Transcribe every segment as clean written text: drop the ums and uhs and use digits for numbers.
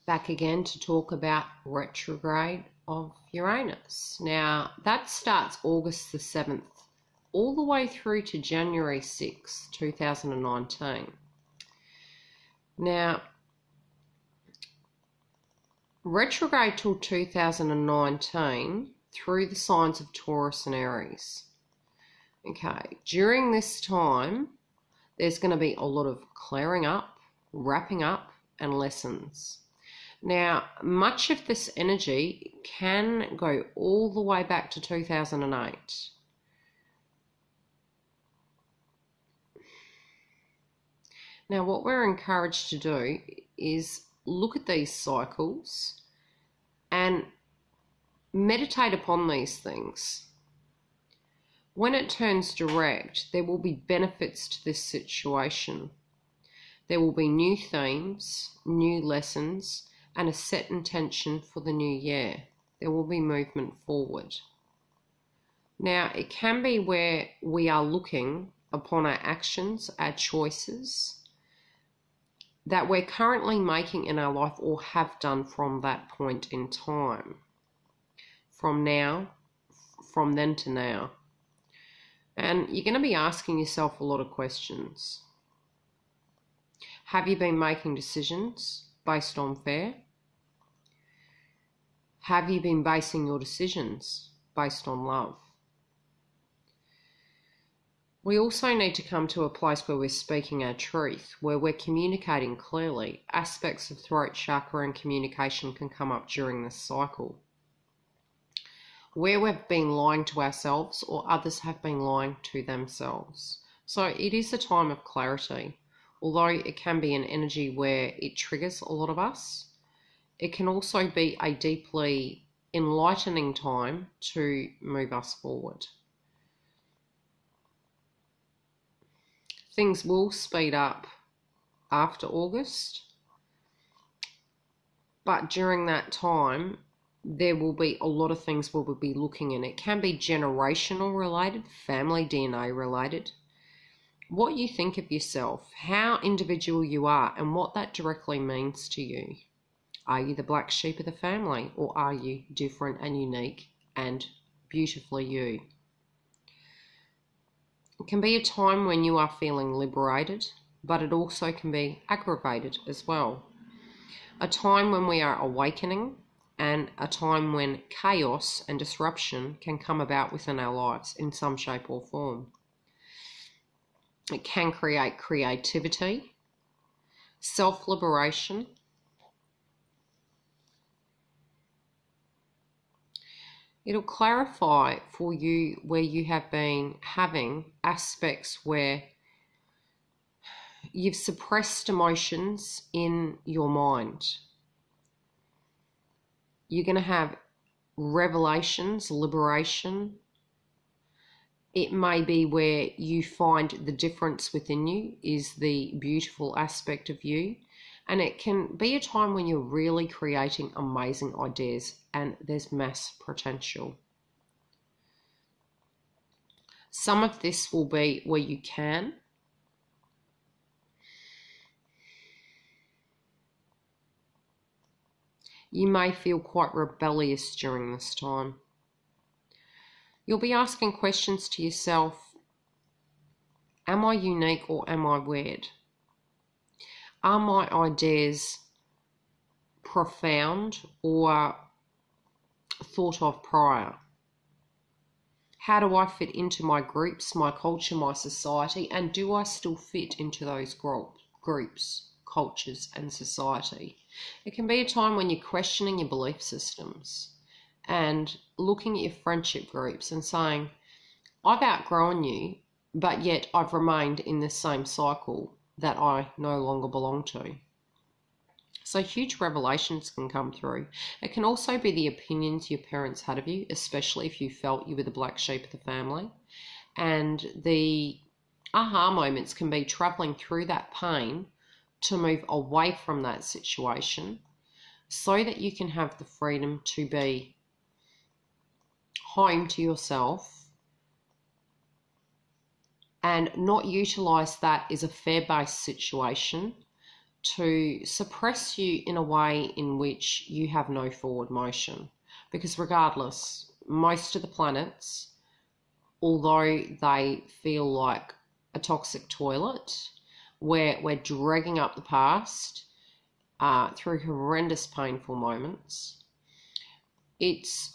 back again to talk about retrograde of Uranus. Now, that starts August the 7th all the way through to January 6, 2019. Now, retrograde till 2019 through the signs of Taurus and Aries. Okay, during this time, there's going to be a lot of clearing up, wrapping up, and lessons. Now, much of this energy can go all the way back to 2008. Now, what we're encouraged to do is look at these cycles and meditate upon these things. When it turns direct, there will be benefits to this situation. There will be new themes, new lessons, and a set intention for the new year. There will be movement forward. Now, it can be where we are looking upon our actions, our choices, that we're currently making in our life or have done from that point in time. From then to now. And you're going to be asking yourself a lot of questions. Have you been making decisions based on fear? Have you been basing your decisions based on love? We also need to come to a place where we're speaking our truth, where we're communicating clearly. Aspects of throat chakra and communication can come up during this cycle. Where we've been lying to ourselves or others have been lying to themselves. So it is a time of clarity. Although it can be an energy where it triggers a lot of us, it can also be a deeply enlightening time to move us forward. Things will speed up after August, but during that time, there will be a lot of things we will be looking in. It can be generational related, family DNA related. What you think of yourself, how individual you are, and what that directly means to you. Are you the black sheep of the family, or are you different and unique and beautifully you? It can be a time when you are feeling liberated, but it also can be aggravated as well. A time when we are awakening, and a time when chaos and disruption can come about within our lives in some shape or form. It can create creativity, self-liberation, it'll clarify for you where you have been having aspects where you've suppressed emotions in your mind. You're going to have revelations, liberation. It may be where you find the difference within you is the beautiful aspect of you. And it can be a time when you're really creating amazing ideas and there's mass potential. Some of this will be where you can. You may feel quite rebellious during this time. You'll be asking questions to yourself. Am I unique or am I weird? Are my ideas profound or thought of prior? How do I fit into my groups, my culture, my society, and do I still fit into those groups, cultures, and society? It can be a time when you're questioning your belief systems and looking at your friendship groups and saying, I've outgrown you, but yet I've remained in the same cycle that I no longer belong to. So huge revelations can come through. It can also be the opinions your parents had of you, especially if you felt you were the black sheep of the family. And the aha moments can be traveling through that pain to move away from that situation so that you can have the freedom to be home to yourself and not utilize that as a fear-based situation, to suppress you in a way in which you have no forward motion. Because regardless, most of the planets, although they feel like a toxic toilet, where we're dragging up the past through horrendous painful moments, it's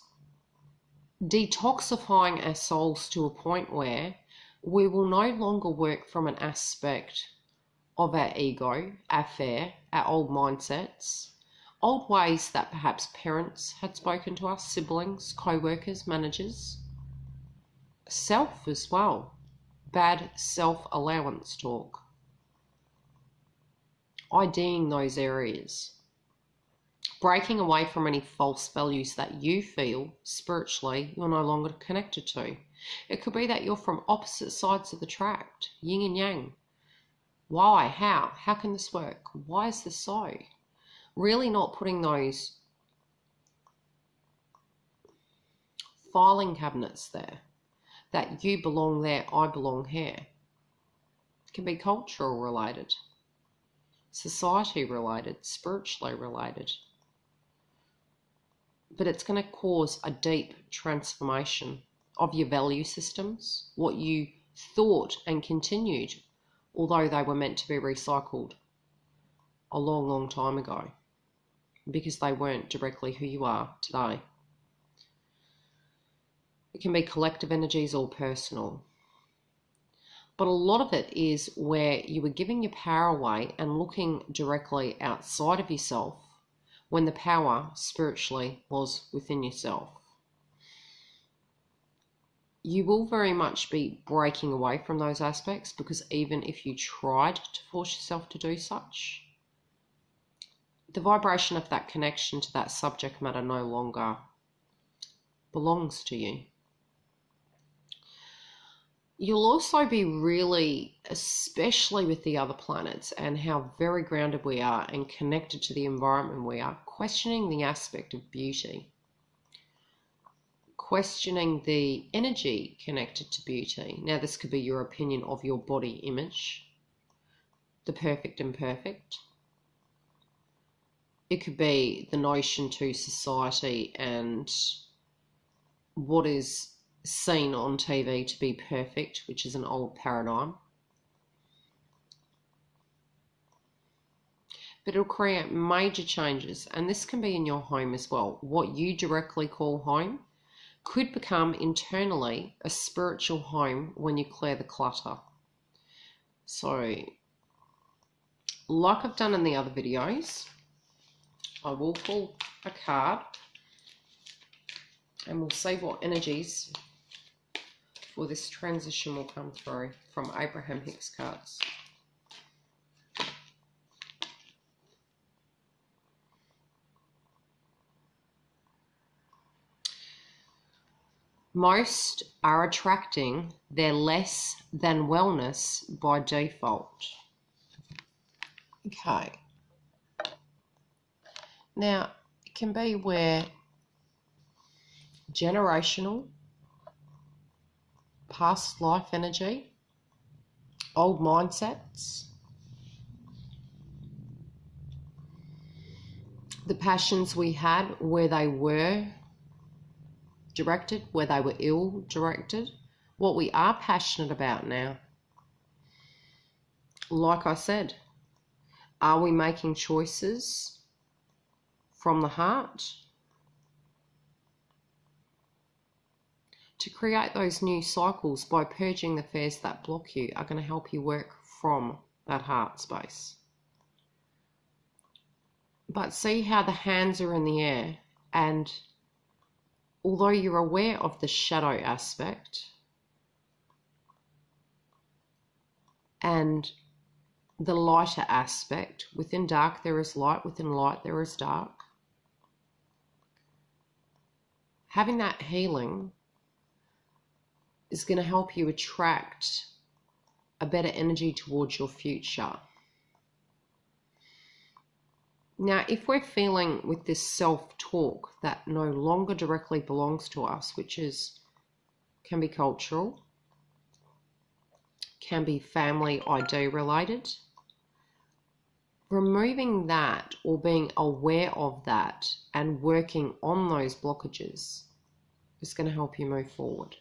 detoxifying our souls to a point where we will no longer work from an aspect of our ego, our fear, our old mindsets, old ways that perhaps parents had spoken to us, siblings, co-workers, managers, self as well, bad self-allowance talk, IDing those areas, breaking away from any false values that you feel spiritually you're no longer connected to. It could be that you're from opposite sides of the track, yin and yang. Why? How? How can this work? Why is this so? Really not putting those filing cabinets there, that you belong there, I belong here. It can be cultural related, society related, spiritually related. But it's going to cause a deep transformation of your value systems, what you thought and continued, although they were meant to be recycled a long, long time ago, because they weren't directly who you are today. It can be collective energies or personal. But a lot of it is where you were giving your power away and looking directly outside of yourself when the power spiritually was within yourself. You will very much be breaking away from those aspects, because even if you tried to force yourself to do such, the vibration of that connection to that subject matter no longer belongs to you. You'll also be really, especially with the other planets and how very grounded we are and connected to the environment we are, questioning the aspect of beauty, questioning the energy connected to beauty. Now, this could be your opinion of your body image, the perfect and imperfect. It could be the notion to society and what is seen on TV to be perfect, which is an old paradigm. But it'll create major changes, and this can be in your home as well. What you directly call home could become internally a spiritual home when you clear the clutter. So, like I've done in the other videos, I will pull a card and we'll see what energies for this transition will come through from Abraham Hicks cards. Most are attracting their less than wellness by default. Okay. Now, it can be where generational, past life energy, old mindsets, the passions we had where they were directed, where they were ill directed, what we are passionate about now. Like I said, are we making choices from the heart to create those new cycles? By purging the fears that block you are going to help you work from that heart space. But see how the hands are in the air, and although you're aware of the shadow aspect and the lighter aspect, within dark there is light, within light there is dark. Having that healing is going to help you attract a better energy towards your future. Now, if we're feeling with this self-talk that no longer directly belongs to us, which can be cultural, can be family ID related, removing that or being aware of that and working on those blockages is going to help you move forward.